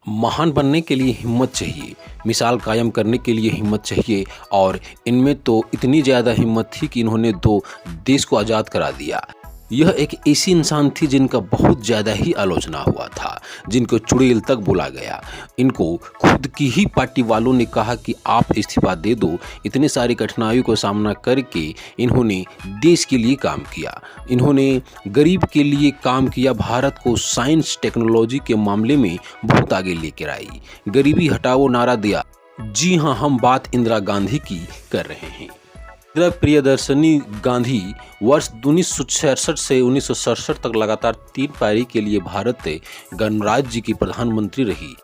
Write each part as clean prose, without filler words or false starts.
महान बनने के लिए हिम्मत चाहिए, मिसाल कायम करने के लिए हिम्मत चाहिए और इनमें तो इतनी ज़्यादा हिम्मत थी कि इन्होंने तो देश को आज़ाद करा दिया। यह एक ऐसी इंसान थी जिनका बहुत ज़्यादा ही आलोचना हुआ था, जिनको चुड़ैल तक बोला गया। इनको खुद की ही पार्टी वालों ने कहा कि आप इस्तीफा दे दो। इतने सारी कठिनाइयों का सामना करके इन्होंने देश के लिए काम किया, इन्होंने गरीब के लिए काम किया, भारत को साइंस टेक्नोलॉजी के मामले में बहुत आगे लेकर आई, गरीबी हटाओ नारा दिया। जी हाँ, हम बात इंदिरा गांधी की कर रहे हैं। इंदिरा प्रियदर्शनी गांधी वर्ष 1966 से 1967 तक लगातार 3 पारी के लिए भारत गणराज्य की प्रधानमंत्री रही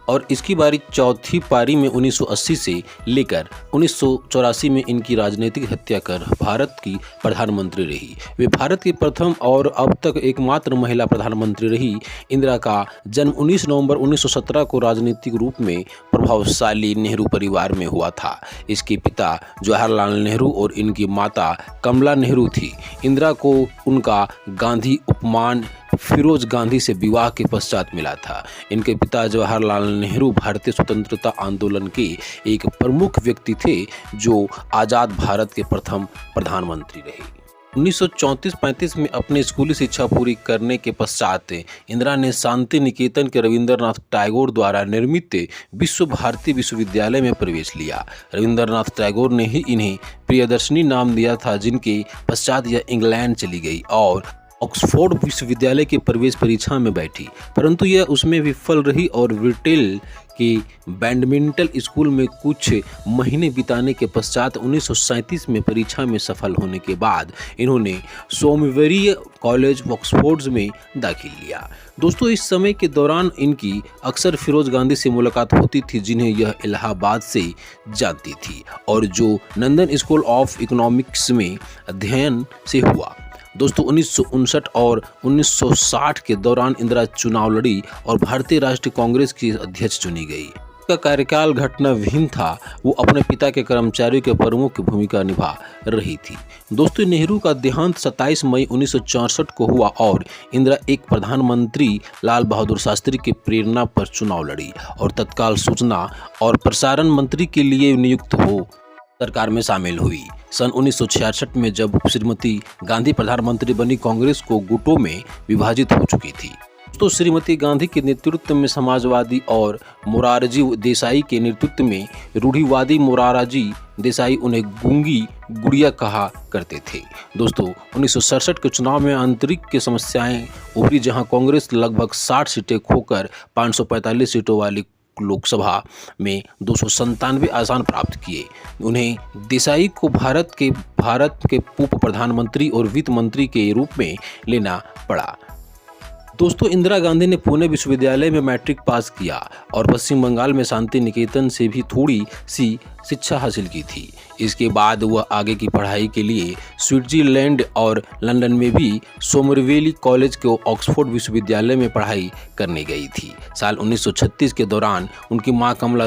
और इसकी बारी चौथी पारी में 1980 से लेकर 1984 में इनकी राजनीतिक हत्या कर भारत की प्रधानमंत्री रही। वे भारत की प्रथम और अब तक एकमात्र महिला प्रधानमंत्री रही। इंदिरा का जन्म 19 नवंबर 1917 को राजनीतिक रूप में प्रभावशाली नेहरू परिवार में हुआ था। इसके पिता जवाहरलाल नेहरू और इनकी माता कमला नेहरू थी। इंदिरा को उनका गांधी उपमान फिरोज गांधी से विवाह के पश्चात मिला था। इनके पिता जवाहरलाल नेहरू भारतीय स्वतंत्रता आंदोलन के एक प्रमुख व्यक्ति थे जो आज़ाद भारत के प्रथम प्रधानमंत्री रहे। 1934-35 में अपनी स्कूली शिक्षा पूरी करने के पश्चात इंदिरा ने शांति निकेतन के रविंद्रनाथ टैगोर द्वारा निर्मित विश्व भारती विश्वविद्यालय में प्रवेश लिया। रविंद्रनाथ टैगोर ने ही इन्हें प्रियदर्शनी नाम दिया था, जिनके पश्चात यह इंग्लैंड चली गई और ऑक्सफोर्ड विश्वविद्यालय की प्रवेश परीक्षा में बैठी, परंतु यह उसमें विफल रही और ब्रिटेन के बैडमिंटन स्कूल में कुछ महीने बिताने के पश्चात 1937 में परीक्षा में सफल होने के बाद इन्होंने सोमवेरी कॉलेज ऑक्सफोर्ड में दाखिल लिया। दोस्तों, इस समय के दौरान इनकी अक्सर फिरोज गांधी से मुलाकात होती थी, जिन्हें यह इलाहाबाद से जानती थी और जो लंदन स्कूल ऑफ इकोनॉमिक्स में अध्ययन से हुआ। दोस्तों, 1959 और 1960 के दौरान इंदिरा चुनाव लड़ी और भारतीय राष्ट्रीय कांग्रेस की अध्यक्ष चुनी गई। उसका कार्यकाल घटनाविहीन था, वो अपने पिता के कर्मचारियों के प्रमुख भूमिका निभा रही थी। दोस्तों, नेहरू का देहांत 27 मई 1964 को हुआ और इंदिरा एक प्रधानमंत्री लाल बहादुर शास्त्री की प्रेरणा पर चुनाव लड़ी और तत्काल सूचना और प्रसारण मंत्री के लिए नियुक्त हो सरकार में शामिल हुई। सन 1966 में जब श्रीमती गांधी प्रधानमंत्री बनी, कांग्रेस को गुटों में विभाजित हो चुकी थी। तो श्रीमती गांधी के नेतृत्व में समाजवादी और मोरारजी देसाई के नेतृत्व में रूढ़िवादी मोरारजी देसाई उन्हें गूंगी गुड़िया कहा करते थे। दोस्तों, 1967 के चुनाव में आंतरिक की समस्याएं उभरी, जहां कांग्रेस लगभग 60 सीटें खोकर 545 सीटों वाली लोकसभा में 297 आसन प्राप्त किए। उन्हें देसाई को भारत के उप प्रधानमंत्री और वित्त मंत्री के रूप में लेना पड़ा। दोस्तों, इंदिरा गांधी ने पुणे विश्वविद्यालय में मैट्रिक पास किया और पश्चिम बंगाल में शांति निकेतन से भी थोड़ी सी शिक्षा हासिल की थी। इसके बाद वह आगे की पढ़ाई के लिए स्विट्जरलैंड और लंदन में भी सोमरवेली कॉलेज के ऑक्सफोर्ड विश्वविद्यालय में पढ़ाई करने गई थी। साल 1936 के दौरान उनकी मां कमला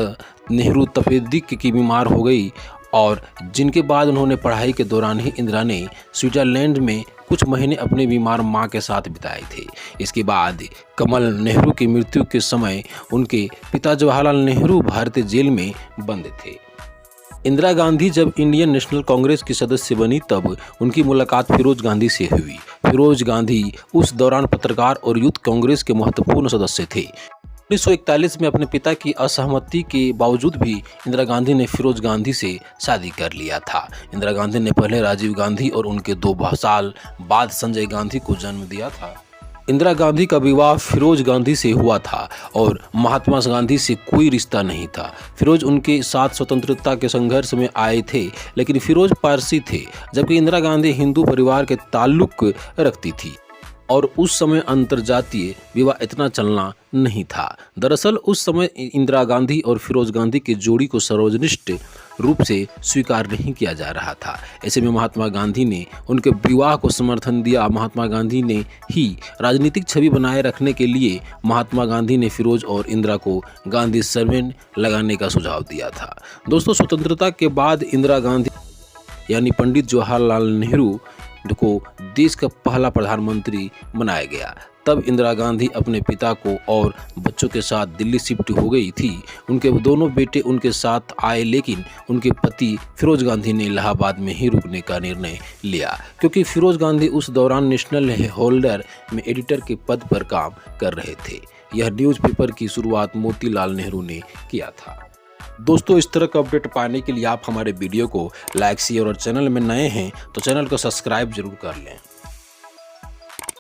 नेहरू तपेदिक की बीमार हो गई और जिनके बाद उन्होंने पढ़ाई के दौरान ही इंदिरा ने स्विट्जरलैंड में कुछ महीने अपनी बीमार मां के साथ बिताए थे। इसके बाद कमल नेहरू की मृत्यु के समय उनके पिता जवाहरलाल नेहरू भारतीय जेल में बंद थे। इंदिरा गांधी जब इंडियन नेशनल कांग्रेस की सदस्य बनी तब उनकी मुलाकात फिरोज गांधी से हुई। फिरोज गांधी उस दौरान पत्रकार और यूथ कांग्रेस के महत्वपूर्ण सदस्य थे। 1941 में अपने पिता की असहमति के बावजूद भी इंदिरा गांधी ने फिरोज गांधी से शादी कर लिया था। इंदिरा गांधी ने पहले राजीव गांधी और उनके 2 साल बाद संजय गांधी को जन्म दिया था। इंदिरा गांधी का विवाह फिरोज गांधी से हुआ था और महात्मा गांधी से कोई रिश्ता नहीं था। फिरोज उनके साथ स्वतंत्रता के संघर्ष में आए थे, लेकिन फिरोज पारसी थे, जबकि इंदिरा गांधी हिंदू परिवार के ताल्लुक रखती थी और उस समय अंतर्जातीय विवाह इतना चलना नहीं था। दरअसल उस समय इंदिरा गांधी और फिरोज गांधी की जोड़ी को सार्वजनिक रूप से स्वीकार नहीं किया जा रहा था। ऐसे में महात्मा गांधी ने उनके विवाह को समर्थन दिया। महात्मा गांधी ने ही राजनीतिक छवि बनाए रखने के लिए महात्मा गांधी ने फिरोज और इंदिरा को गांधी सरनेम लगाने का सुझाव दिया था। दोस्तों, स्वतंत्रता के बाद इंदिरा गांधी यानी पंडित जवाहरलाल नेहरू को देश का पहला प्रधानमंत्री बनाया गया। तब इंदिरा गांधी अपने पिता को और बच्चों के साथ दिल्ली शिफ्ट हो गई थी। उनके दोनों बेटे उनके साथ आए, लेकिन उनके पति फिरोज गांधी ने इलाहाबाद में ही रुकने का निर्णय लिया, क्योंकि फिरोज गांधी उस दौरान नेशनल हेराल्ड में एडिटर के पद पर काम कर रहे थे। यह न्यूज़पेपर की शुरुआत मोतीलाल नेहरू ने किया था। दोस्तों, इस तरह का अपडेट पाने के लिए आप हमारे वीडियो को लाइक, शेयर और चैनल में नए हैं तो चैनल को सब्सक्राइब जरूर कर लें।